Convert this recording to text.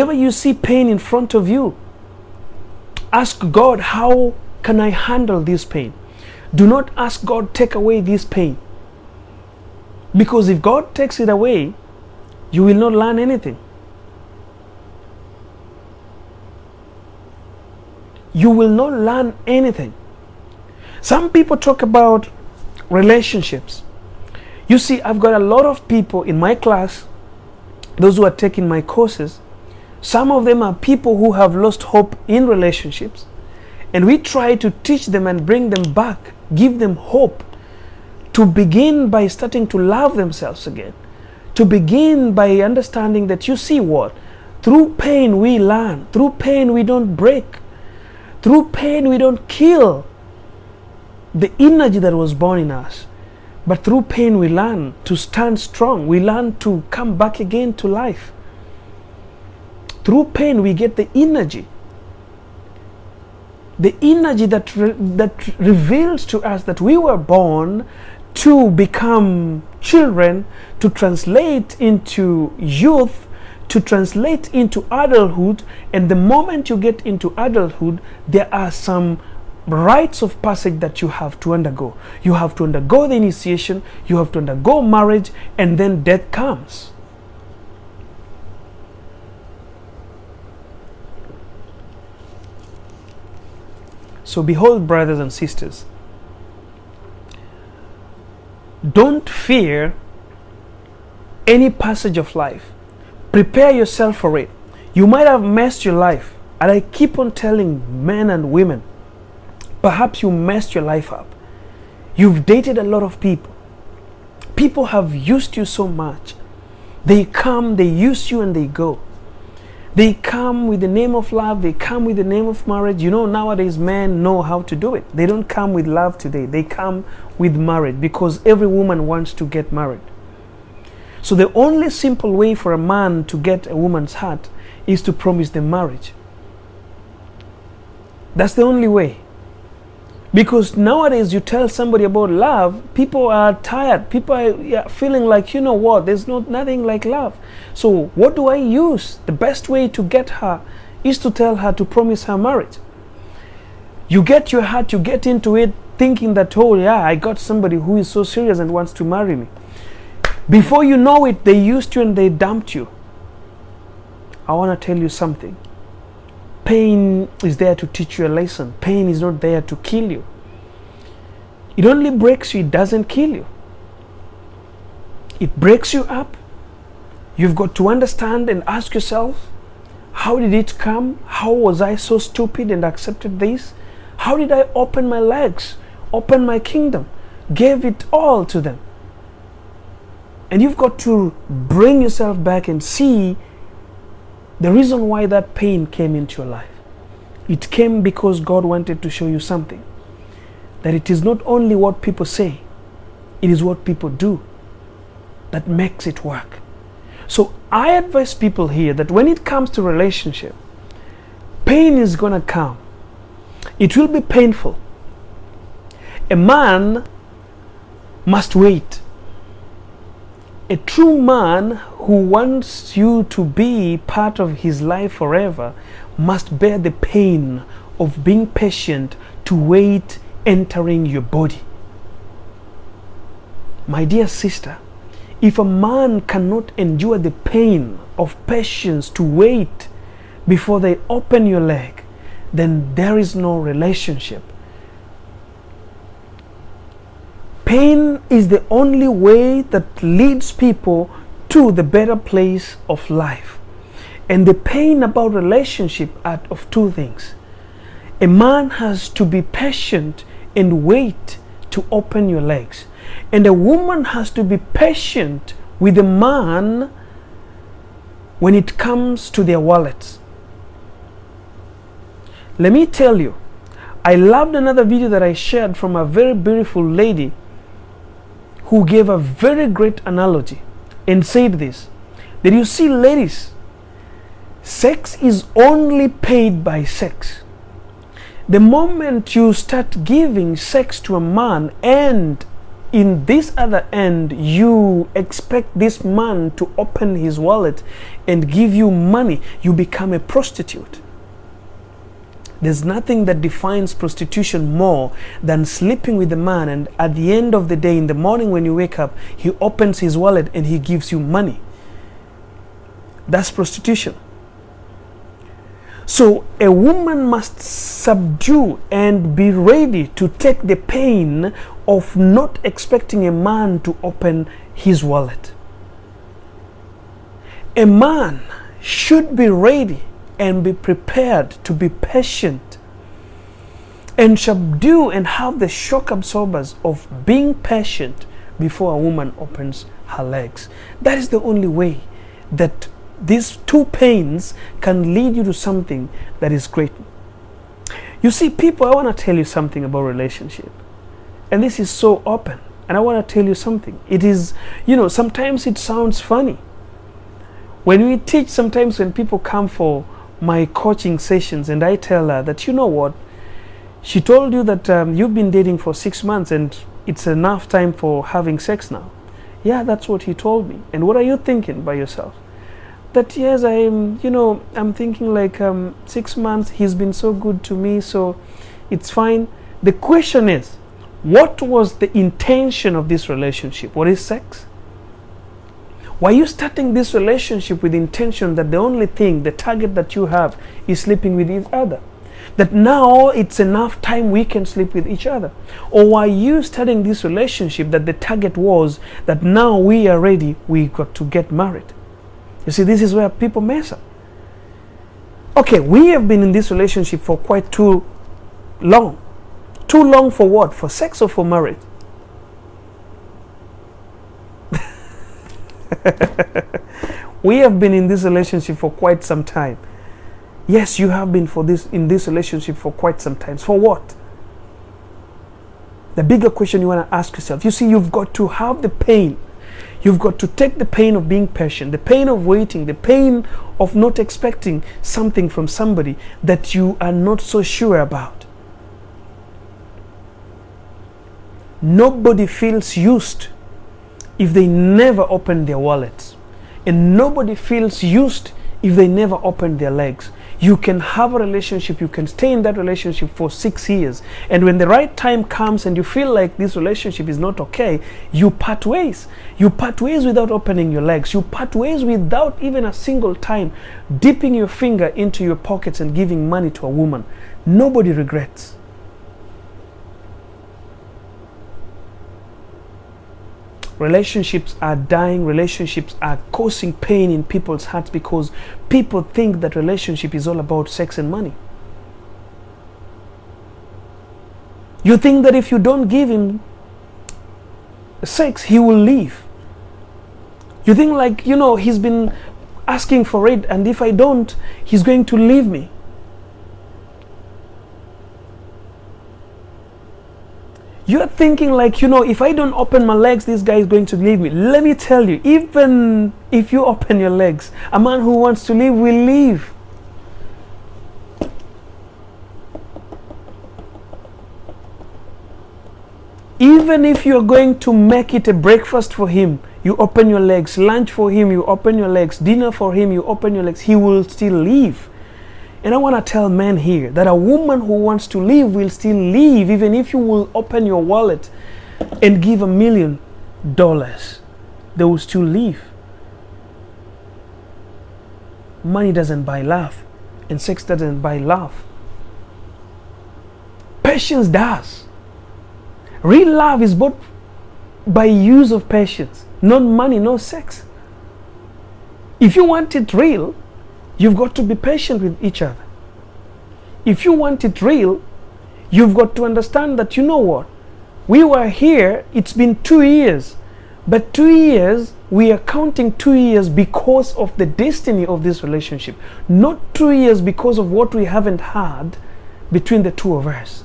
Whenever you see pain in front of you, ask God, how can I handle this pain? Do not ask God, take away this pain. Because if God takes it away, you will not learn anything. You will not learn anything. Some people talk about relationships. You see, I've got a lot of people in my class, those who are taking my courses. Some of them are people who have lost hope in relationships. And we try to teach them and bring them back, give them hope, to begin by starting to love themselves again. To begin by understanding that, you see what? Through pain we learn. Through pain we don't break. Through pain we don't kill the energy that was born in us. But through pain we learn to stand strong. We learn to come back again to life. Through pain we get the energy. The energy that reveals to us that we were born to become children, to translate into youth, to translate into adulthood. And the moment you get into adulthood, there are some rites of passage that you have to undergo. You have to undergo the initiation, you have to undergo marriage, and then death comes. So behold, brothers and sisters, don't fear any passage of life. Prepare yourself for it. You might have messed your life. And I keep on telling men and women, perhaps you messed your life up. You've dated a lot of people. People have used you so much. They come, they use you, and they go. They come with the name of love. They come with the name of marriage. You know, nowadays men know how to do it. They don't come with love today. They come with marriage, because every woman wants to get married. So the only simple way for a man to get a woman's heart is to promise them marriage. That's the only way. Because nowadays you tell somebody about love, people are tired. People are feeling like, you know what, there's nothing like love. So what do I use? The best way to get her is to tell her to promise her marriage. You get your heart, you get into it thinking that, oh yeah, I got somebody who is so serious and wants to marry me. Before you know it, they used you and they dumped you. I want to tell you something. Pain is there to teach you a lesson. Pain is not there to kill you. It only breaks you, it doesn't kill you. It breaks you up. You've got to understand and ask yourself, how did it come? How was I so stupid and accepted this? How did I open my legs, open my kingdom, gave it all to them? And you've got to bring yourself back and see the reason why that pain came into your life. It came because God wanted to show you something. That it is not only what people say, it is what people do that makes it work. So I advise people here that when it comes to relationship, pain is going to come. It will be painful. A man must wait. A true man who wants you to be part of his life forever must bear the pain of being patient to wait entering your body. My dear sister, if a man cannot endure the pain of patience to wait before they open your leg, then there is no relationship. Pain is the only way that leads people to the better place of life. And the pain about relationship are of two things. A man has to be patient and wait to open your legs. And a woman has to be patient with a man when it comes to their wallets. Let me tell you, I loved another video that I shared from a very beautiful lady who gave a very great analogy and said this, that you see, ladies, sex is only paid by sex. The moment you start giving sex to a man and in this other end, you expect this man to open his wallet and give you money, you become a prostitute. There's nothing that defines prostitution more than sleeping with a man, and at the end of the day, in the morning when you wake up, he opens his wallet and he gives you money. That's prostitution. So a woman must subdue and be ready to take the pain of not expecting a man to open his wallet. A man should be ready and be prepared to be patient and subdue and have the shock absorbers of being patient before a woman opens her legs. That is the only way that these two pains can lead you to something that is great. You see, people, I want to tell you something about relationship. And this is so open. And I want to tell you something. It is, sometimes it sounds funny. When we teach, sometimes when people come for my coaching sessions and I tell her that, you know what, she told you that you've been dating for 6 months and it's enough time for having sex now. Yeah, that's what he told me. And what are you thinking by yourself? That yes, I'm thinking like 6 months, he's been so good to me, so it's fine. The question is, what was the intention of this relationship? What is sex? Were you starting this relationship with the intention that the only thing, the target that you have is sleeping with each other? That now it's enough time we can sleep with each other? Or were you starting this relationship that the target was that now we are ready, we got to get married? You see, this is where people mess up. Okay, we have been in this relationship for quite too long. Too long for what? For sex or for marriage? We have been in this relationship for quite some time. Yes, you have been in this relationship for quite some time. For what? The bigger question you want to ask yourself. You see, you've got to have the pain. You've got to take the pain of being patient, the pain of waiting, the pain of not expecting something from somebody that you are not so sure about. Nobody feels used if they never open their wallets. And nobody feels used if they never open their legs. You can have a relationship, you can stay in that relationship for 6 years, and when the right time comes and you feel like this relationship is not okay, you part ways. You part ways without opening your legs. You part ways without even a single time dipping your finger into your pockets and giving money to a woman. Nobody regrets. Relationships are dying. Relationships are causing pain in people's hearts because people think that relationship is all about sex and money. You think that if you don't give him sex, he will leave. You think like, he's been asking for it, and if I don't, he's going to leave me. You're thinking like, if I don't open my legs, this guy is going to leave me. Let me tell you, even if you open your legs, a man who wants to leave will leave. Even if you're going to make it a breakfast for him, you open your legs. Lunch for him, you open your legs. Dinner for him, you open your legs. He will still leave. And I want to tell men here that a woman who wants to leave will still leave, even if you will open your wallet and give $1 million. They will still leave. Money doesn't buy love, and sex doesn't buy love. Patience does. Real love is bought by use of patience, not money, no sex. If you want it real, you've got to be patient with each other. If you want it real, you've got to understand that, we were here, it's been 2 years. But 2 years, we are counting 2 years because of the destiny of this relationship. Not 2 years because of what we haven't had between the two of us.